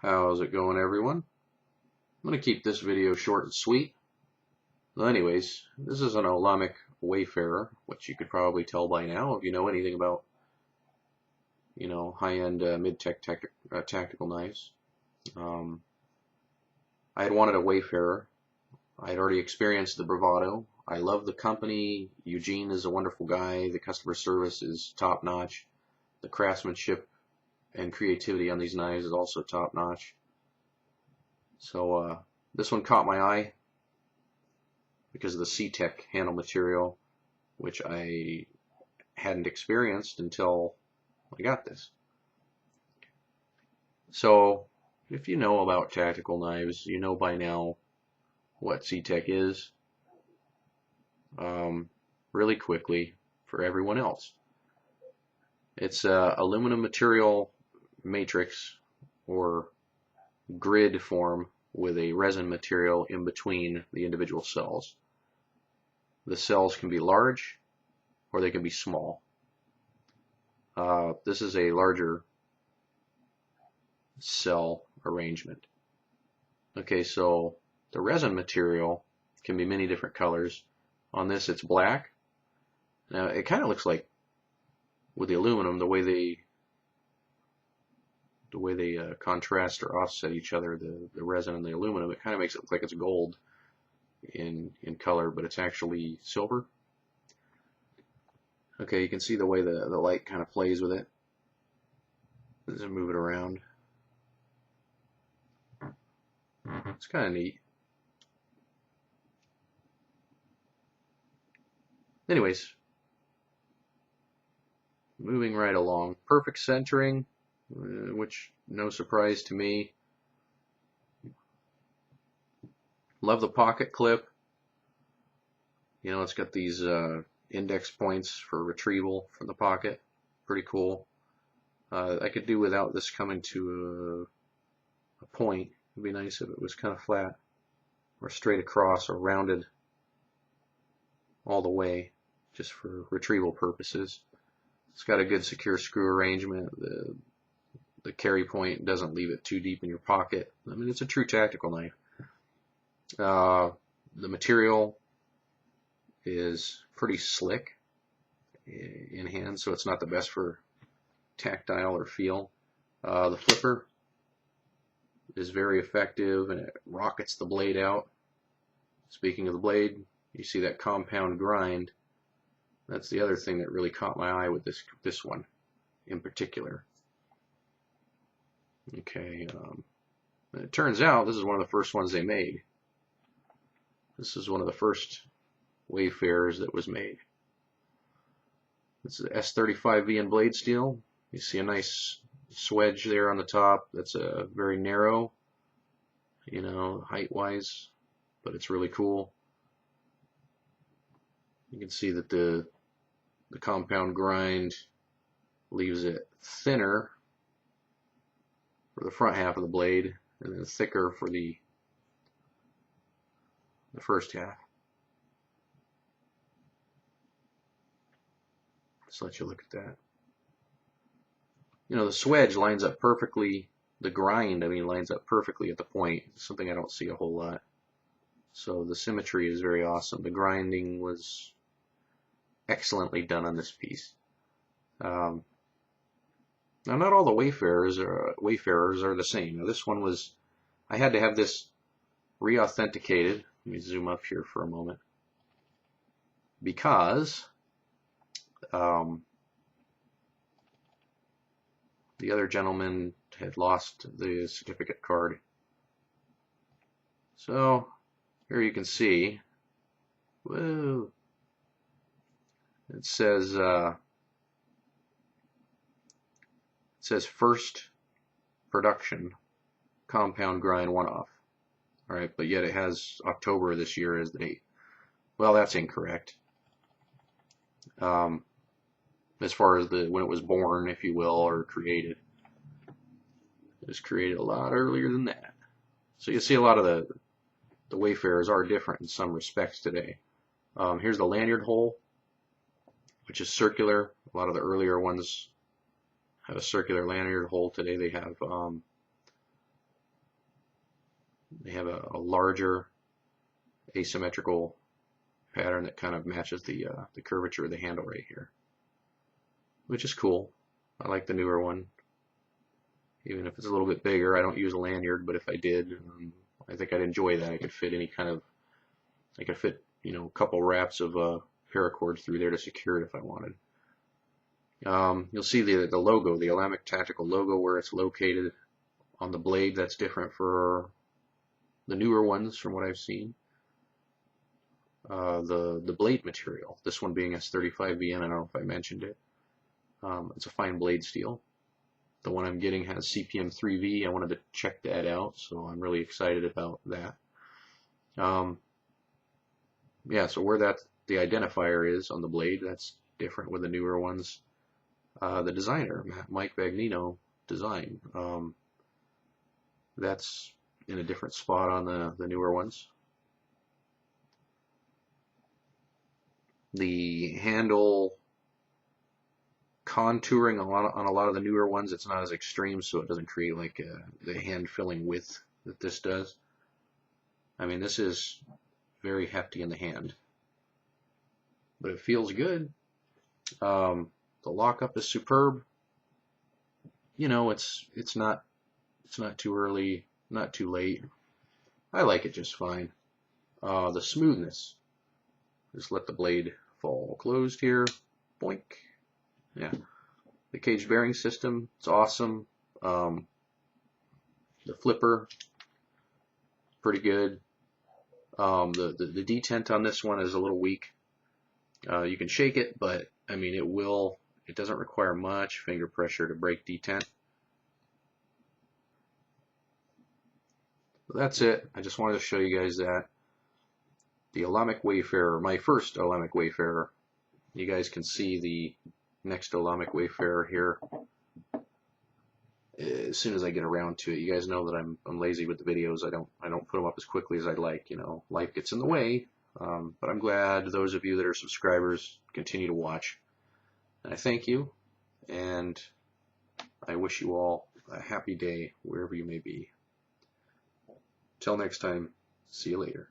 How's it going, everyone? I'm going to keep this video short and sweet. Well, anyways, this is an Olamic Wayfarer, which you could probably tell by now if you know anything about, high-end mid-tech tactical knives. Um, I had wanted a Wayfarer. I had already experienced the Bravado. I love the company. Eugene is a wonderful guy. The customer service is top-notch. The craftsmanship and creativity on these knives is also top-notch. So this one caught my eye because of the C-Tech handle material, which I hadn't experienced until I got this. So if you know about tactical knives, you know by now what C-Tech is, really quickly for everyone else. It's aluminum material matrix or grid form with a resin material in between the individual cells. The cells can be large or they can be small. This is a larger cell arrangement. Okay, so the resin material can be many different colors. On this it's black. Now it kind of looks like with the aluminum, the way they contrast or offset each other, the resin and the aluminum, it kind of makes it look like it's gold in color, but it's actually silver. Okay, you can see the way the light kind of plays with it. Let's move it around. It's kind of neat. Anyways, moving right along. Perfect centering, which no surprise to me. Love the pocket clip. You know, it's got these index points for retrieval from the pocket. Pretty cool. I could do without this coming to a point. It'd be nice if it was kind of flat or straight across or rounded all the way, just for retrieval purposes. It's got a good secure screw arrangement. The carry point doesn't leave it too deep in your pocket. I mean, it's a true tactical knife. The material is pretty slick in hand, so it's not the best for tactile or feel. The flipper is very effective and it rockets the blade out. Speaking of the blade, you see that compound grind. That's the other thing that really caught my eye with this one in particular. Okay, and it turns out this is one of the first ones they made. This is one of the first Wayfarers that was made. It's the S35V in blade steel. You see a nice swedge there on the top. That's a very narrow, height-wise, but it's really cool. You can see that the compound grind leaves it thinner for the front half of the blade and then thicker for the first half. Just let you look at that. You know, the swedge lines up perfectly, the grind, lines up perfectly at the point. It's something I don't see a whole lot. So the symmetry is very awesome. The grinding was excellently done on this piece. Now, not all the Wayfarers are the same. Now, this one was, I had to have this re-authenticated. Let me zoom up here for a moment. Because the other gentleman had lost the certificate card. So here you can see, whoa, it says first production compound grind one-off. All right, but yet it has October this year as the date. Well, that's incorrect. As far as when it was born, if you will, or created. It was created a lot earlier than that. So you see a lot of the Wayfarers are different in some respects today. Here's the lanyard hole, which is circular. A lot of the earlier ones had a circular lanyard hole. Today they have They have a larger asymmetrical pattern that kind of matches the curvature of the handle right here, which is cool. I like the newer one, even if it's a little bit bigger. I don't use a lanyard, but if I did, I think I'd enjoy that. I could fit any kind of, I could fit, you know, a couple wraps of paracord through there to secure it if I wanted. You'll see the logo, the Olamic Tactical logo, where it's located on the blade. That's different for the newer ones from what I've seen. The blade material, this one being S35VN, I don't know if I mentioned it. It's a fine blade steel. The one I'm getting has CPM 3V. I wanted to check that out, so I'm really excited about that. Yeah, so where the identifier is on the blade, that's different with the newer ones. The designer, Mike Bagnino design, that's in a different spot on the newer ones. The handle contouring on a lot of the newer ones, it's not as extreme, so it doesn't create like the hand filling width that this does. I mean, this is very hefty in the hand, but it feels good. The lockup is superb. You know, it's not too early, not too late. I like it just fine. The smoothness. Just let the blade fall closed here. Boink. Yeah. The cage bearing system, it's awesome. The flipper, pretty good. The detent on this one is a little weak. You can shake it, but I mean it doesn't require much finger pressure to break detent. So that's it. I just wanted to show you guys that. The Olamic Wayfarer, my first Olamic Wayfarer. You guys can see the next Olamic Wayfarer here as soon as I get around to it. You guys know that I'm lazy with the videos. I don't put them up as quickly as I'd like. You know, life gets in the way. But I'm glad those of you that are subscribers continue to watch. And I thank you, and I wish you all a happy day wherever you may be. Till next time, see you later.